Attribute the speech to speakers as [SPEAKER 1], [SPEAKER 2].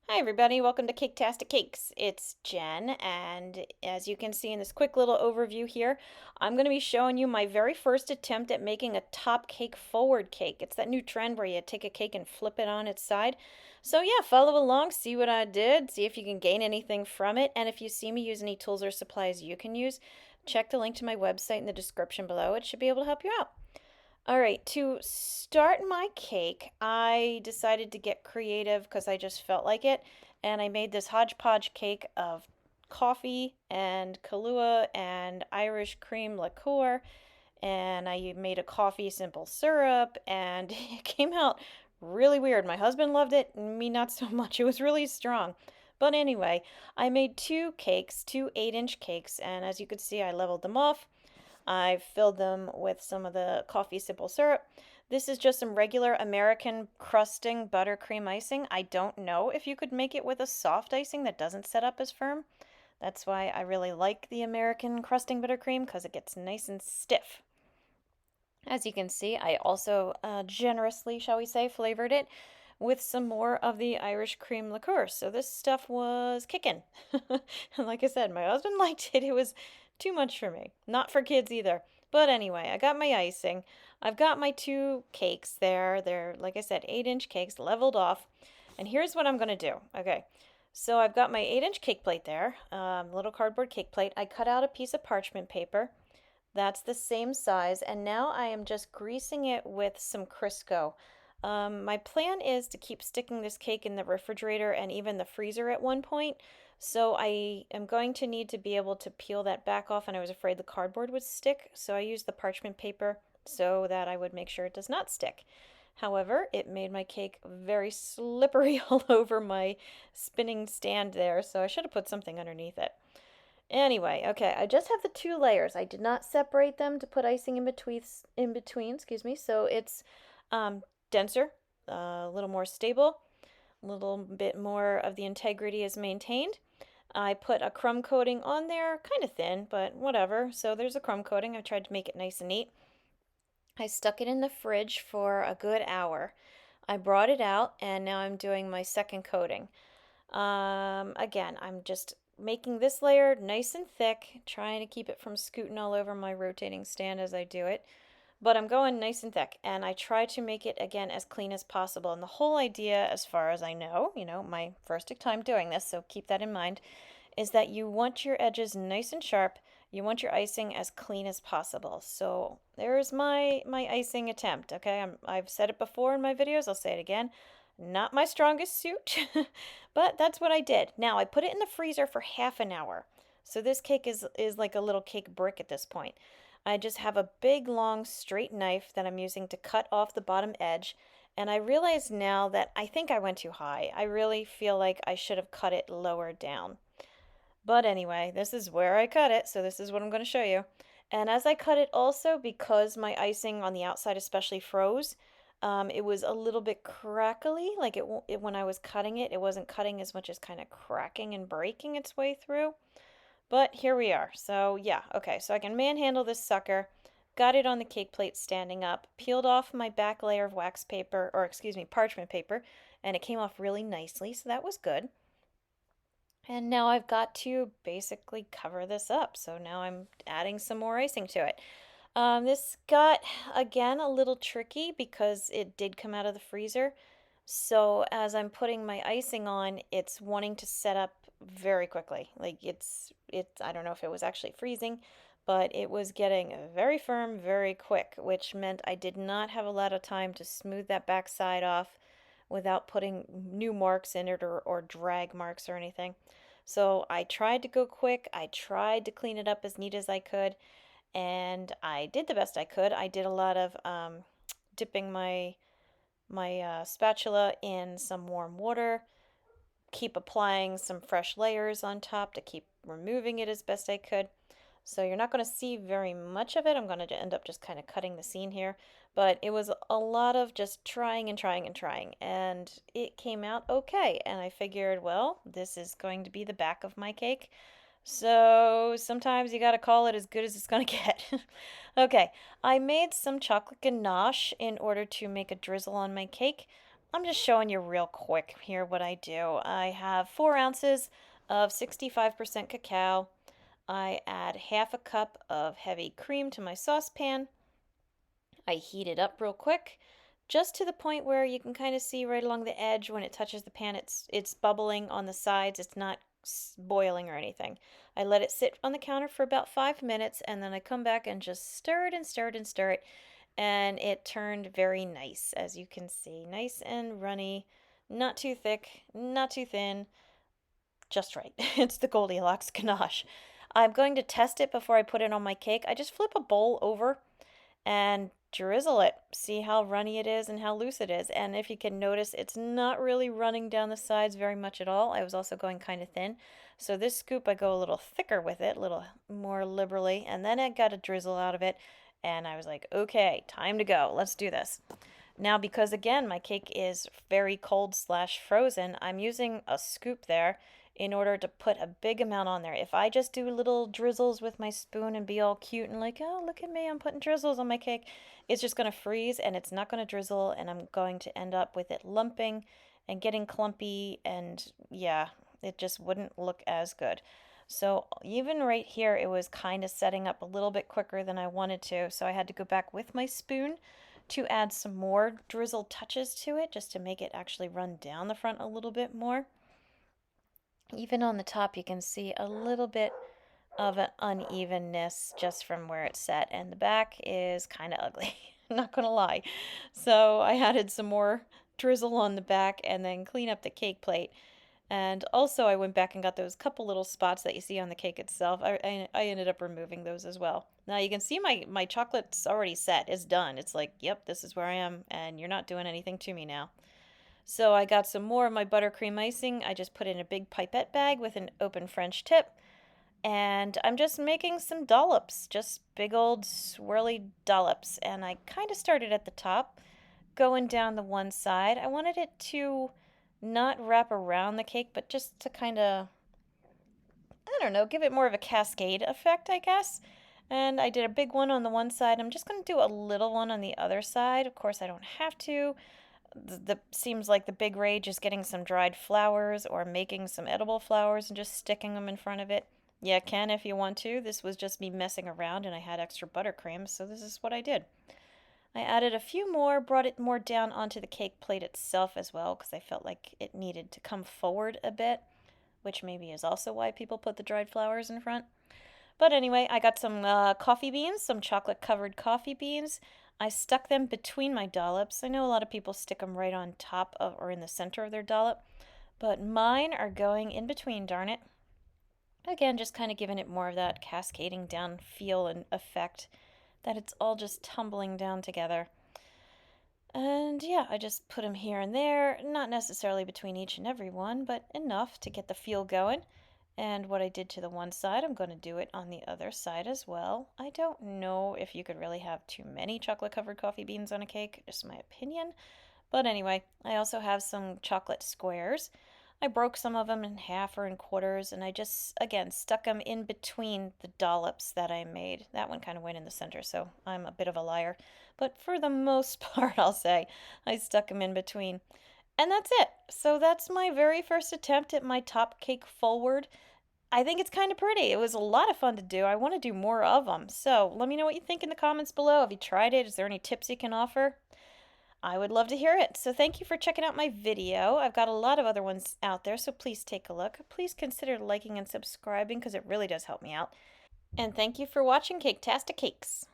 [SPEAKER 1] Hi everybody, welcome to Caketastic Cakes. It's Jen, and as you can see in this quick little overview here, I'm going to be showing you my very first attempt at making a top cake forward cake. It's that new trend where you take a cake and flip it on its side. So yeah, follow along, see what I did, see if you can gain anything from it, and if you see me use any tools or supplies you can use, check the link to my website in the description below. It should be able to help you out. All right, to start my cake, I decided to get creative because I just felt like it, and I made this hodgepodge cake of coffee and Kahlua and Irish cream liqueur, and I made a coffee simple syrup, and it came out really weird. My husband loved it, me not so much. It was really strong. But anyway, I made two cakes, two 8-inch cakes, and as you could see, I leveled them off. I've filled them with some of the coffee simple syrup. This is just some regular American crusting buttercream icing. I don't know if you could make it with a soft icing that doesn't set up as firm. That's why I really like the American crusting buttercream because it gets nice and stiff. As you can see, I also generously, shall we say, flavored it with some more of the Irish cream liqueur. So this stuff was kicking. And like I said, my husband liked it. It was too much for me. Not for kids either. But anyway, I got my icing. I've got my two cakes there. They're, like I said, 8-inch cakes leveled off. And here's what I'm going to do. Okay. So I've got my 8-inch cake plate there, little cardboard cake plate. I cut out a piece of parchment paper. That's the same size, and now I am just greasing it with some Crisco. My plan is to keep sticking this cake in the refrigerator and even the freezer at one point, so I am going to need to be able to peel that back off, and I was afraid the cardboard would stick, so I used the parchment paper so that I would make sure it does not stick. However, it made my cake very slippery all over my spinning stand there, so I should have put something underneath it. Anyway, okay, I just have the two layers. I did not separate them to put icing in between, excuse me. So it's denser, a little more stable, a little bit more of the integrity is maintained. I put a crumb coating on there, kind of thin, but whatever. So there's a crumb coating. I tried to make it nice and neat. I stuck it in the fridge for a good hour. I brought it out and now I'm doing my second coating. Again, I'm just making this layer nice and thick, trying to keep it from scooting all over my rotating stand as I do it. But I'm going nice and thick, and I try to make it again as clean as possible. And the whole idea, as far as I know, my first time doing this, so keep that in mind, is that you want your edges nice and sharp. You want your icing as clean as possible. So there's my icing attempt. Okay, I've said it before in my videos. I'll say it again. Not my strongest suit, but that's what I did. Now I put it in the freezer for half an hour. So this cake is like a little cake brick at this point. I just have a big long straight knife that I'm using to cut off the bottom edge. And I realize now that I think I went too high. I really feel like I should have cut it lower down. But anyway, this is where I cut it, so this is what I'm going to show you. And as I cut it also, because my icing on the outside especially froze, it was a little bit crackly. Like when I was cutting it, it wasn't cutting as much as kind of cracking and breaking its way through. But here we are. So yeah, okay, so I can manhandle this sucker. Got it on the cake plate standing up, peeled off my back layer of wax paper, or excuse me, parchment paper, and it came off really nicely, so that was good. And now I've got to basically cover this up. So now I'm adding some more icing to it. This got, again, a little tricky because it did come out of the freezer. So as I'm putting my icing on, it's wanting to set up very quickly. Like I don't know if it was actually freezing, but it was getting very firm very quick, which meant I did not have a lot of time to smooth that back side off without putting new marks in it or drag marks or anything. So I tried to go quick. I tried to clean it up as neat as I could, and I did the best I could. I did a lot of dipping my spatula in some warm water, keep applying some fresh layers on top to keep removing it as best I could. So you're not going to see very much of it. I'm going to end up just kind of cutting the scene here. But it was a lot of just trying and trying and trying. And it came out okay. And I figured, well, this is going to be the back of my cake. So sometimes you got to call it as good as it's going to get. Okay, I made some chocolate ganache in order to make a drizzle on my cake. I'm just showing you real quick here what I do. I have 4 ounces of 65% cacao. I add half a cup of heavy cream to my saucepan. I heat it up real quick, just to the point where you can kind of see right along the edge when it touches the pan, it's bubbling on the sides. It's not boiling or anything. I let it sit on the counter for about 5 minutes, and then I come back and just stir it and stir it and stir it, and it turned very nice, as you can see. Nice and runny, not too thick, not too thin, just right. It's the Goldilocks ganache. I'm going to test it before I put it on my cake. I just flip a bowl over and drizzle it. See how runny it is and how loose it is. And if you can notice, it's not really running down the sides very much at all. I was also going kind of thin. So this scoop, I go a little thicker with it, a little more liberally, and then I got a drizzle out of it. And I was like, okay, time to go. Let's do this. Now, because again, my cake is very cold slash frozen, I'm using a scoop there in order to put a big amount on there. If I just do little drizzles with my spoon and be all cute and like, oh, look at me, I'm putting drizzles on my cake, it's just going to freeze and it's not going to drizzle, and I'm going to end up with it lumping and getting clumpy, and yeah, it just wouldn't look as good. So even right here, it was kind of setting up a little bit quicker than I wanted to, so I had to go back with my spoon to add some more drizzle touches to it, just to make it actually run down the front a little bit more. Even on the top, you can see a little bit of an unevenness just from where it's set, and the back is kind of ugly, not gonna lie. So I added some more drizzle on the back and then clean up the cake plate. And also I went back and got those couple little spots that you see on the cake itself. I ended up removing those as well. Now you can see my chocolate's already set. It's done. It's like, yep, this is where I am, and you're not doing anything to me now. So I got some more of my buttercream icing. I just put in a big pipette bag with an open French tip. And I'm just making some dollops, just big old swirly dollops. And I kind of started at the top, going down the one side. I wanted it to not wrap around the cake, but just to kind of, I don't know, give it more of a cascade effect, I guess. And I did a big one on the one side. I'm just going to do a little one on the other side. Of course, I don't have to. Seems like the big rage is getting some dried flowers or making some edible flowers and just sticking them in front of it. You can if you want to. This was just me messing around and I had extra buttercream, so this is what I did. I added a few more, brought it more down onto the cake plate itself as well, because I felt like it needed to come forward a bit, which maybe is also why people put the dried flowers in front. But anyway, I got some coffee beans, some chocolate covered coffee beans. I stuck them between my dollops. I know a lot of people stick them right on top of or in the center of their dollop, but mine are going in between, darn it. Again, just kind of giving it more of that cascading down feel and effect, that it's all just tumbling down together. And yeah, I just put them here and there, not necessarily between each and every one, but enough to get the feel going. And what I did to the one side, I'm going to do it on the other side as well. I don't know if you could really have too many chocolate covered coffee beans on a cake, just my opinion. But anyway, I also have some chocolate squares. I broke some of them in half or in quarters, and I just, again, stuck them in between the dollops that I made. That one kind of went in the center, so I'm a bit of a liar. But for the most part, I'll say, I stuck them in between. And that's it. So that's my very first attempt at my top cake forward. I think it's kind of pretty. It was a lot of fun to do. I want to do more of them. So let me know what you think in the comments below. Have you tried it? Is there any tips you can offer? I would love to hear it. So thank you for checking out my video. I've got a lot of other ones out there, so please take a look. Please consider liking and subscribing because it really does help me out. And thank you for watching Caketastic Cakes.